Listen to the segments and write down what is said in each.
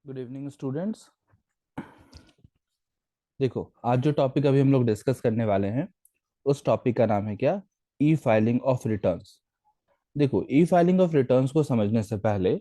Good evening students. देखो, आज जो टॉपिक अभी हम लोग डिस्कस करने वाले हैं उस टॉपिक का नाम है क्या? E filing of returns. देखो, ई फाइलिंग ऑफ रिटर्न्स को समझने से पहले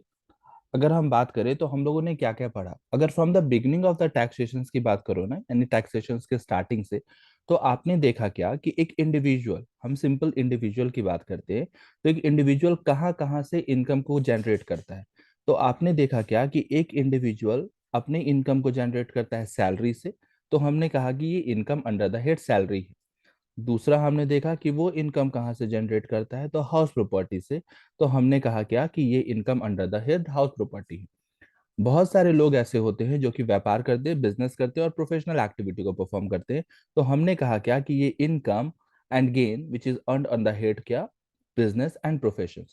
अगर हम बात करें तो हम लोगों ने क्या क्या पढ़ा। अगर from the beginning of the taxation की बात करो ना, यानी टैक्सेशन के स्टार्टिंग से, तो आपने देखा क्या कि एक इंडिविजुअल, हम सिंपल इंडिविजुअल की बात करते हैं, तो एक इंडिविजुअल कहाँ कहाँ से इनकम को जनरेट करता है। तो आपने देखा क्या कि एक इंडिविजुअल अपने इनकम को जनरेट करता है सैलरी से। तो हमने कहा कि ये income under the head salary है। दूसरा हमने देखा कि वो इनकम कहाँ से जनरेट करता है, तो हाउस प्रॉपर्टी से। तो हमने कहा क्या कि ये income under the head house property है। बहुत सारे लोग ऐसे होते हैं जो कि व्यापार करते हैं, बिजनेस करते हैं और प्रोफेशनल एक्टिविटी को परफॉर्म करते हैं। तो हमने कहा क्या कि ये income and gain which is earned on the head क्या? Business and profession.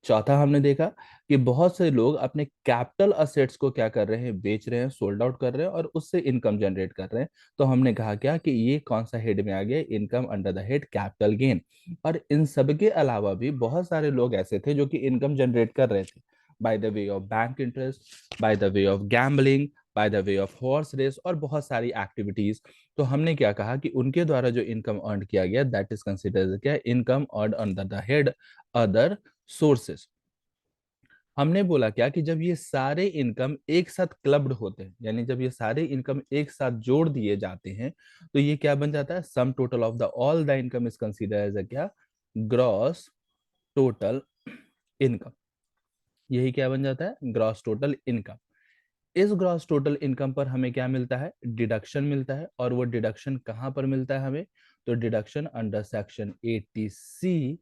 चौथा हमने देखा कि बहुत से लोग अपने कैपिटल असेट्स को क्या कर रहे हैं? बेच रहे हैं, सोल्ड आउट कर रहे हैं और उससे इनकम जनरेट कर रहे हैं। तो हमने कहा क्या कि ये कौन सा हेड में आ गया? Income under the head capital gain. और इन सब के अलावा भी बहुत सारे लोग ऐसे थे जो कि इनकम जनरेट कर रहे थे by the way of bank interest, by the way of gambling, by the way of horse race और बहुत सारी एक्टिविटीज। तो हमने क्या कहा कि उनके द्वारा जो इनकम अर्न किया गया दैट इज कंसिडर्ड क्या? Income earn under the head other sources. हमने बोला क्या कि जब ये सारे इनकम एक साथ क्लब्ड होते हैं, यानी जब ये सारे इनकम एक साथ जोड़ दिए जाते हैं, तो ये क्या बन जाता है? Sum total of the all the income is considered as a क्या? Gross total income. यही क्या बन जाता है? Gross total income. इस ग्रॉस टोटल इनकम पर हमें क्या मिलता है? डिडक्शन मिलता है। और वो डिडक्शन कहां पर मिलता है हमें? तो deduction under section 80C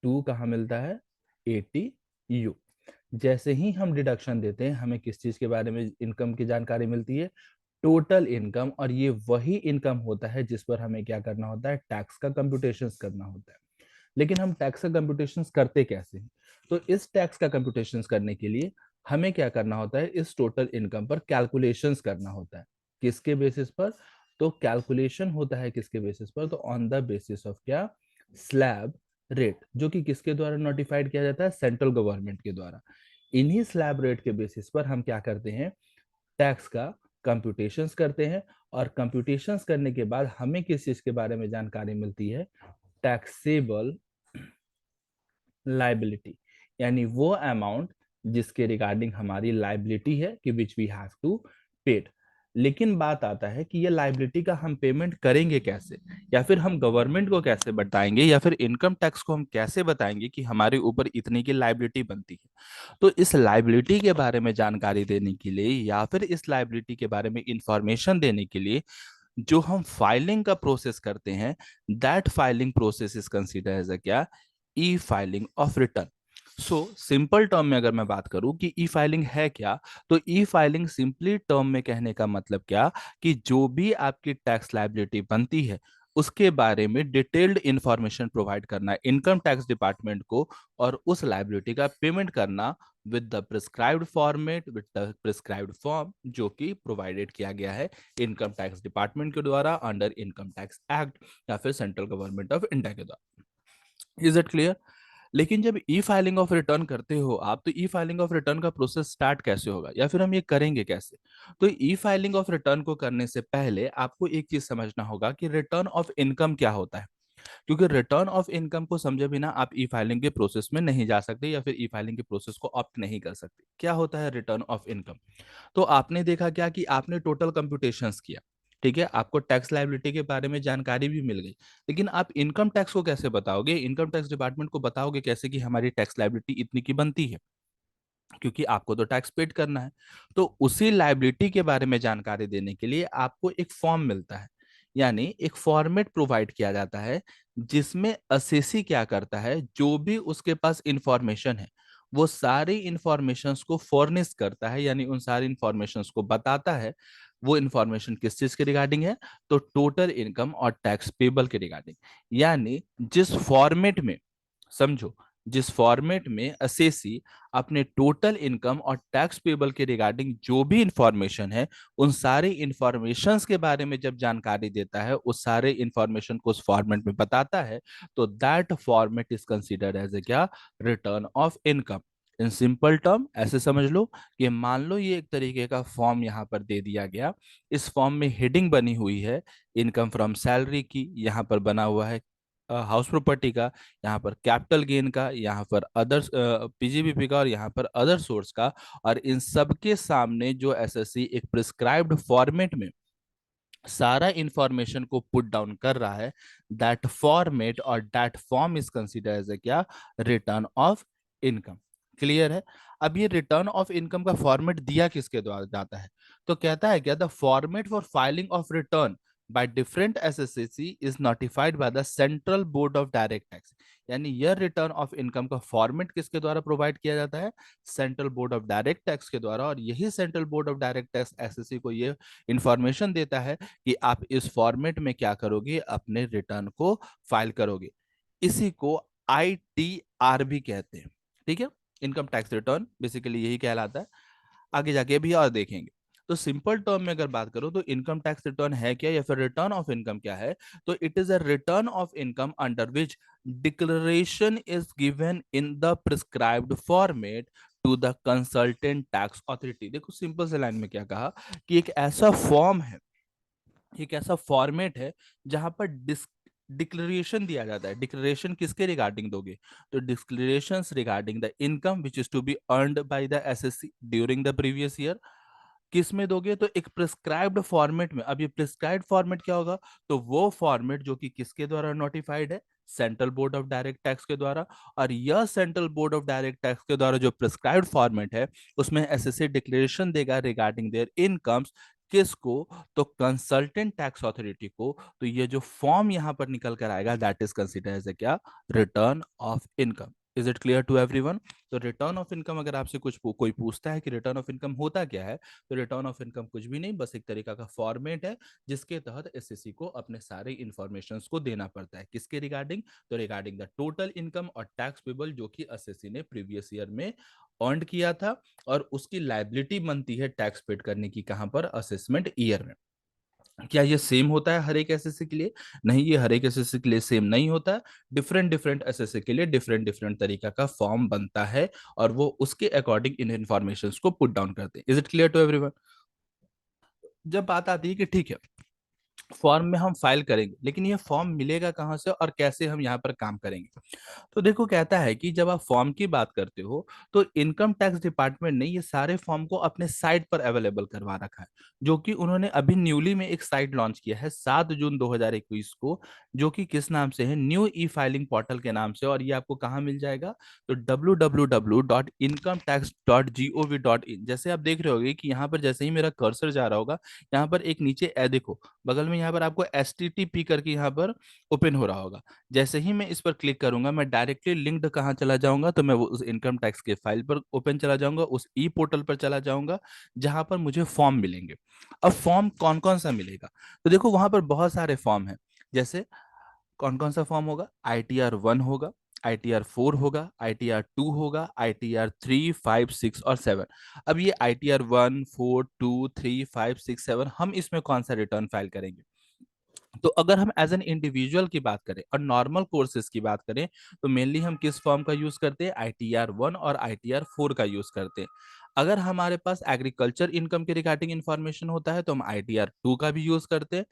to कहाँ मिलता है? 80U। जैसे ही हम डिडक्शन देते हैं हमें किस चीज के बारे में इनकम की जानकारी मिलती है? Total income. और ये वही इनकम होता है जिस पर हमें क्या करना होता है? टैक्स का कंप्यूटेशन करना होता है। लेकिन हम टैक्स का कंप्यूटेशन करते कैसे हैं? तो इस टैक्स का कंप्यूटेशन करने के लिए हमें क्या करना होता है? इस टोटल इनकम पर कैलकुलेशंस करना होता है। किसके बेसिस पर? तो कैलकुलेशन होता है किसके बेसिस पर? तो ऑन द बेसिस ऑफ क्या? स्लैब रेट, जो कि किसके द्वारा नोटिफाइड किया जाता है? सेंट्रल गवर्नमेंट के द्वारा। इन्हीं स्लैब रेट के बेसिस पर हम क्या करते हैं? टैक्स का कंप्यूटेशंस करते हैं। और कंप्यूटेशंस करने के बाद हमें किस चीज के बारे में जानकारी मिलती है? टैक्सेबल लाइबिलिटी, यानी वो अमाउंट जिसके रिगार्डिंग हमारी लाइबिलिटी है कि which we have to paid. लेकिन बात आता है कि ये लाइबिलिटी का हम पेमेंट करेंगे कैसे, या फिर हम गवर्नमेंट को कैसे बताएंगे, या फिर इनकम टैक्स को हम कैसे बताएंगे कि हमारे ऊपर इतने की लाइबिलिटी बनती है। तो इस लाइबिलिटी के बारे में जानकारी देने के लिए या फिर इस लाइबिलिटी के बारे में इंफॉर्मेशन देने के लिए जो हम फाइलिंग का प्रोसेस करते हैं, that filing process is consider as a क्या? E filing of return. So simple term में अगर मैं बात करूं कि ई फाइलिंग है क्या, तो ई फाइलिंग सिंपली टर्म में कहने का मतलब क्या? कि जो भी आपकी टैक्स लायबिलिटी बनती है उसके बारे में डिटेल्ड इंफॉर्मेशन प्रोवाइड करना इनकम टैक्स डिपार्टमेंट को, और उस लायबिलिटी का पेमेंट करना with the prescribed format, with the prescribed form जो कि प्रोवाइडेड किया गया है इनकम टैक्स डिपार्टमेंट के द्वारा अंडर इनकम टैक्स एक्ट या फिर सेंट्रल गवर्नमेंट ऑफ इंडिया के द्वारा। Is it clear? लेकिन जब ई फाइलिंग ऑफ रिटर्न करते हो आप, तो ई फाइलिंग ऑफ रिटर्न का प्रोसेस स्टार्ट कैसे होगा या फिर हम ये करेंगे कैसे? तो ई फाइलिंग ऑफ रिटर्न को करने से पहले आपको एक चीज समझना होगा कि रिटर्न ऑफ इनकम क्या होता है। क्योंकि रिटर्न ऑफ इनकम को समझे बिना आप ई फाइलिंग के प्रोसेस में नहीं जा सकते या फिर ई फाइलिंग के प्रोसेस को ऑप्ट नहीं कर सकते। क्या होता है रिटर्न ऑफ इनकम? तो आपने देखा क्या कि आपने टोटल कंप्यूटेशंस किया, ठीक है, आपको टैक्स लायबिलिटी के बारे में जानकारी भी मिल गई। लेकिन आप इनकम टैक्स को कैसे बताओगे? इनकम टैक्स डिपार्टमेंट को बताओगे कैसे कि हमारी टैक्स लायबिलिटी इतनी की बनती है? क्योंकि आपको तो टैक्स पेड करना है। तो उसी लायबिलिटी के बारे में जानकारी देने के लिए आपको एक फॉर्म मिलता है, यानी एक फॉर्मेट प्रोवाइड किया जाता है जिसमें असेसी क्या करता है? जो भी उसके पास इंफॉर्मेशन है वो सारी इंफॉर्मेशंस को फॉर्निश करता है, यानी उन सारी इंफॉर्मेशंस को बताता है। वो इंफॉर्मेशन किस चीज के रिगार्डिंग है? तो टोटल इनकम और टैक्स पेबल के रिगार्डिंग। यानी जिस फॉर्मेट में, समझो, जिस फॉर्मेट में असेसी अपने टोटल इनकम और टैक्स पेबल के रिगार्डिंग जो भी इंफॉर्मेशन है उन सारे इंफॉर्मेशंस के बारे में जब जानकारी देता है, उस सारे इंफॉर्मेशन को उस फॉर्मेट में बताता है, तो that format is considered as a क्या? Return of income. In simple term ऐसे समझ लो कि मान लो ये एक तरीके का फॉर्म यहाँ पर दे दिया गया। इस फॉर्म में हेडिंग बनी हुई है इनकम फ्रॉम सैलरी की, यहाँ पर बना हुआ है हाउस प्रॉपर्टी का, यहाँ पर कैपिटल गेन का, यहाँ पर अदर पीजीबीपी का और यहाँ पर अदर सोर्स का। और इन सब के सामने जो एसएससी एक प्रिस्क्राइब्ड फॉर्मेट में सारा इंफॉर्मेशन को पुट डाउन कर रहा है, दैट फॉर्मेट और that form is consider as a क्या, रिटर्न ऑफ इनकम। क्लियर है? अब ये रिटर्न ऑफ इनकम का फॉर्मेट दिया किसके द्वारा जाता है? तो कहता है क्या, the format for filing of return by different SSC is notified by the Central Board of Direct Tax। यानी यह रिटर्न ऑफ इनकम का फॉर्मेट किसके द्वारा प्रोवाइड किया जाता है? Central board of direct tax के द्वारा। और यही central board of direct tax SSC को ये इंफॉर्मेशन देता है कि आप इस फॉर्मेट में क्या करोगे, अपने रिटर्न को फाइल करोगे। इसी को आईटीआर भी कहते हैं। ठीक है, इनकम टैक्स रिटर्न बेसिकली यही कहलाता है। आगे जाके भी और देखेंगे। तो सिंपल टर्म में अगर बात करो तो इनकम टैक्स रिटर्न है क्या, या फिर रिटर्न ऑफ इनकम क्या है? तो it is a return of income under which declaration is given in the prescribed format to the consultant tax authority. देखो सिंपल से लाइन में क्या कहा कि एक ऐसा फॉर्म है, एक ऐसा फॉर्मेट है जहां पर डिक्लेरेशन दिया जाता है। डिक्लेरेशन किसके रिगार्डिंग दोगे? तो declaration regarding the income which is to be earned by the SSC during the previous year. किस में दोगे? तो एक प्रिस्क्राइब्ड फॉर्मेट में। अब ये प्रिस्क्राइब्ड फॉर्मेट क्या होगा? तो वो फॉर्मेट जो कि किसके द्वारा नोटिफाइड है? Central board of direct tax के द्वारा। और यह central board of direct tax के द्वारा जो प्रिस्क्राइब्ड फॉर्मेट है उसमें एसएससी डिक्लेरेशन देगा रिगार्डिंग देयर इनकम्स। किसको? तो कंसल्टेंट टैक्स अथॉरिटी को। तो ये जो फॉर्म यहां पर निकल कर आएगा that is consider as a क्या, return of income. Is it clear to everyone? तो रिटर्न ऑफ इनकम अगर आपसे कोई पूछता है कि रिटर्न ऑफ इनकम होता क्या है, तो रिटर्न ऑफ इनकम कुछ भी नहीं, बस एक तरीका का फॉर्मेट है जिसके तहत एसएससी को अपने सारे इंफॉर्मेशंस को देना पड़ता है। किसके रिगार्डिंग? तो रिगार्डिंग द टोटल इनकम और टैक्स पेबल जो कि एसएससी ने प्रीवियस ईयर में अर्न किया था, और उसकी लाइबिलिटी बनती है टैक्स पेड करने की कहां पर? असेसमेंट ईयर में। क्या ये सेम होता है हर एक एसएससी के लिए? नहीं, ये हर एक एसएससी के लिए सेम नहीं होता है। डिफरेंट डिफरेंट एसएससी के लिए डिफरेंट डिफरेंट तरीका का फॉर्म बनता है और वो उसके अकॉर्डिंग इन इंफॉर्मेशन को पुट डाउन करते हैं। Is it clear to everyone? जब बात आती है कि ठीक है, फॉर्म में हम फाइल करेंगे, लेकिन ये फॉर्म मिलेगा कहाँ से और कैसे हम यहाँ पर काम करेंगे? तो देखो कहता है कि जब आप फॉर्म की बात करते हो तो इनकम टैक्स डिपार्टमेंट ने ये सारे फॉर्म को अपने साइट पर अवेलेबल करवा रखा है, जो कि उन्होंने अभी न्यूली में एक साइट लॉन्च किया है 7 जून 2021 को, जो कि किस नाम से है? न्यू ई फाइलिंग पोर्टल के नाम से। और ये आपको कहाँ मिल जाएगा? तो www.incometax.gov.in। जैसे आप देख रहे होगे कि यहाँ पर जैसे ही मेरा कर्सर जा रहा होगा, यहाँ पर एक नीचे ए देखो, बगल में यहाँ पर आपको HTTP करके यहाँ पर ओपन हो रहा होगा। जैसे ही मैं इस पर क्लिक करूंगा मैं डायरेक्टली लिंक्ड कहाँ चला जाऊंगा? तो मैं वो उस इनकम टैक्स के फाइल पर ओपन चला जाऊंगा, उस ई पोर्टल पर चला जाऊंगा जहां पर मुझे फॉर्म मिलेंगे। अब फॉर्म कौन कौन सा मिलेगा? तो देखो वहां पर बहुत सारे फॉर्म है। जैसे कौन कौन सा फॉर्म होगा? ITR 1 होगा, ITR 4 होगा, ITR 2 होगा, ITR 3, 5, 6 और 7। अब ये ITR 1, 4, 2, 3, 5, 6, 7 हम इसमें कौन सा रिटर्न फाइल करेंगे? तो अगर हम एज एन इंडिविजुअल की बात करें और नॉर्मल कोर्सेज की बात करें, तो मेनली हम किस फॉर्म का यूज करते हैं? ITR 1 और ITR 4 का यूज करते हैं। अगर हमारे पास एग्रीकल्चर इनकम के रिगार्डिंग इंफॉर्मेशन होता है तो हम ITR 2 का भी यूज करते हैं।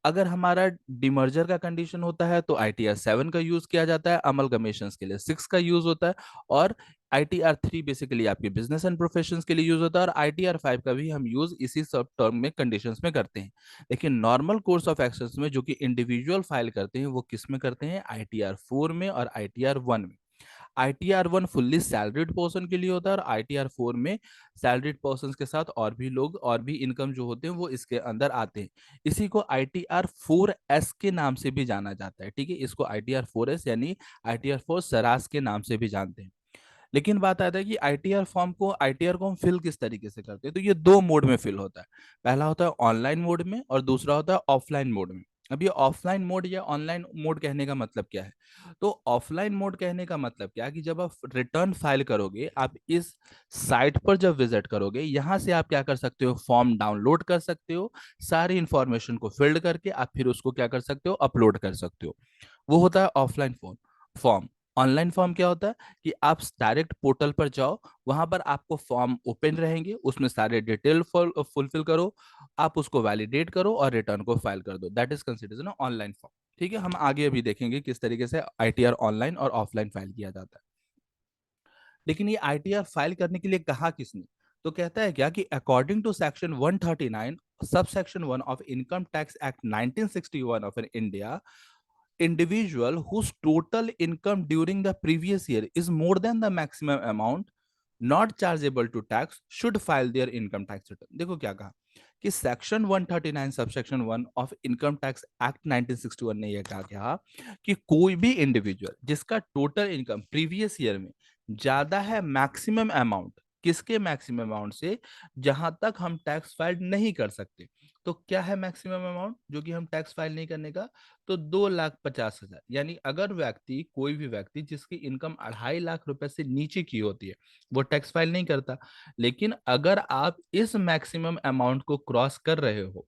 अगर हमारा डिमर्जर का कंडीशन होता है तो ITR 7 का यूज किया जाता है, अमलगमेशन के लिए 6 का यूज होता है, और ITR 3 बेसिकली आपके बिजनेस एंड प्रोफेशन के लिए यूज होता है, और ITR 5 का भी हम यूज इसी सब टर्म में कंडीशंस में करते हैं। लेकिन नॉर्मल कोर्स ऑफ एक्शन में जो कि इंडिविजुअल फाइल करते हैं वो किस में करते हैं? ITR 4 में और ITR 1 में। ITR 1 फुल्ली सैलरीड पर्सन के लिए होता है, और ITR 4 में सैलरीड पर्सन के साथ और भी लोग और भी इनकम जो होते हैं वो इसके अंदर आते हैं। इसी को ITR 4S के नाम से भी जाना जाता है। ठीक है, इसको ITR 4S यानी ITR 4 सरास के नाम से भी जानते हैं। लेकिन बात आता है कि आईटीआर को हम फिल किस तरीके से करते हैं? तो ये दो मोड में फिल होता है। पहला होता है ऑनलाइन मोड में और दूसरा होता है ऑफलाइन मोड में। अब ये ऑफलाइन मोड या ऑनलाइन मोड कहने का मतलब क्या है? तो ऑफलाइन मोड कहने का मतलब क्या है कि जब आप रिटर्न फाइल करोगे, आप इस साइट पर जब विजिट करोगे, यहां से आप क्या कर सकते हो? फॉर्म डाउनलोड कर सकते हो, सारी इंफॉर्मेशन को फिल्ड करके आप फिर उसको क्या कर सकते हो? अपलोड कर सकते हो। वो होता है ऑफलाइन फॉर्म। ऑनलाइन फॉर्म क्या होता है कि आप डायरेक्ट पोर्टल पर जाओ, वहां पर आपको फॉर्म ओपन रहेंगे, उसमें सारे डिटेल फुलफिल करो, आप उसको वैलिडेट करो और रिटर्न को फाइल कर दो, दैट इज कंसिडर्ड ना ऑनलाइन फॉर्म। ठीक है, हम आगे अभी देखेंगे किस तरीके से आईटीआर ऑनलाइन और ऑफलाइन फाइल किया जाता है। लेकिन ये आईटीआर फाइल करने के लिए कहा किसने? तो कहता है क्या कि according to section 139 sub section 1 of income tax act 1961 of India, individual whose total income during the previous year is more than the maximum amount not chargeable to tax should file their income tax return। देखो क्या कहा कि section 139 subsection 1 of income tax act 1961 ने यह कहा क्या कि कोई भी इंडिविजुअल जिसका टोटल इनकम प्रीवियस ईयर में ज्यादा है मैक्सिमम अमाउंट, किसके मैक्सिमम अमाउंट से, जहां तक हम टैक्स फाइल नहीं कर सकते। तो क्या है मैक्सिमम अमाउंट जो कि हम टैक्स फाइल नहीं करने का? तो 2,50,000। यानी अगर व्यक्ति, कोई भी व्यक्ति जिसकी इनकम 2.5 लाख रुपए से नीचे की होती है, वो टैक्स फाइल नहीं करता। लेकिन अगर आप इस मैक्सिमम अमाउंट को क्रॉस कर रहे हो,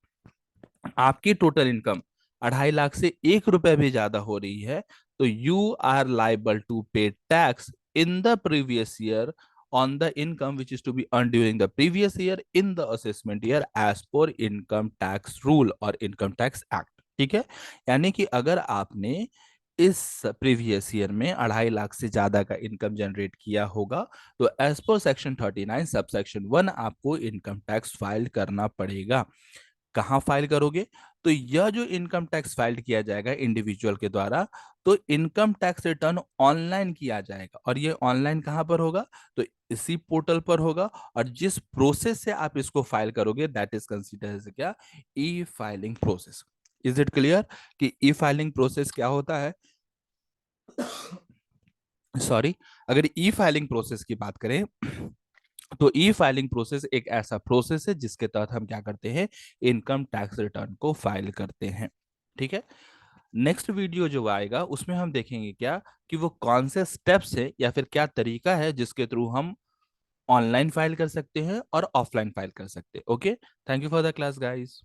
आपकी टोटल इनकम 2.5 लाख से 1 रुपए भी ज्यादा हो रही है, तो यू आर लाइबल टू पे tax in the previous year on the income which is to be earned during the previous year in the assessment year as per income tax rule और income tax act। ठीक है, यानी कि अगर आपने इस previous year में 2.5 लाख से ज्यादा का इनकम जनरेट किया होगा, तो एज पर सेक्शन 39 सब सेक्शन 1 आपको इनकम टैक्स फाइल करना पड़ेगा। कहाँ फाइल करोगे? तो यह जो इनकम टैक्स फाइल किया जाएगा इंडिविजुअल के द्वारा, तो इनकम टैक्स रिटर्न ऑनलाइन किया जाएगा। और ये ऑनलाइन कहाँ पर होगा? तो इसी पोर्टल पर होगा। और जिस प्रोसेस से आप इसको फाइल करोगे दैट इज कंसिडर्ड क्या? E filing process. Is it clear कि ई फाइलिंग प्रोसेस क्या होता है? सॉरी, अगर ई फाइलिंग प्रोसेस की बात करें तो ई फाइलिंग प्रोसेस एक ऐसा प्रोसेस है जिसके तहत हम क्या करते हैं? इनकम टैक्स रिटर्न को फाइल करते हैं। ठीक है, नेक्स्ट वीडियो जो आएगा उसमें हम देखेंगे क्या कि वो कौन से स्टेप्स है या फिर क्या तरीका है जिसके थ्रू हम ऑनलाइन फाइल कर सकते हैं और ऑफलाइन फाइल कर सकते हैं। Okay, thank you for the class guys.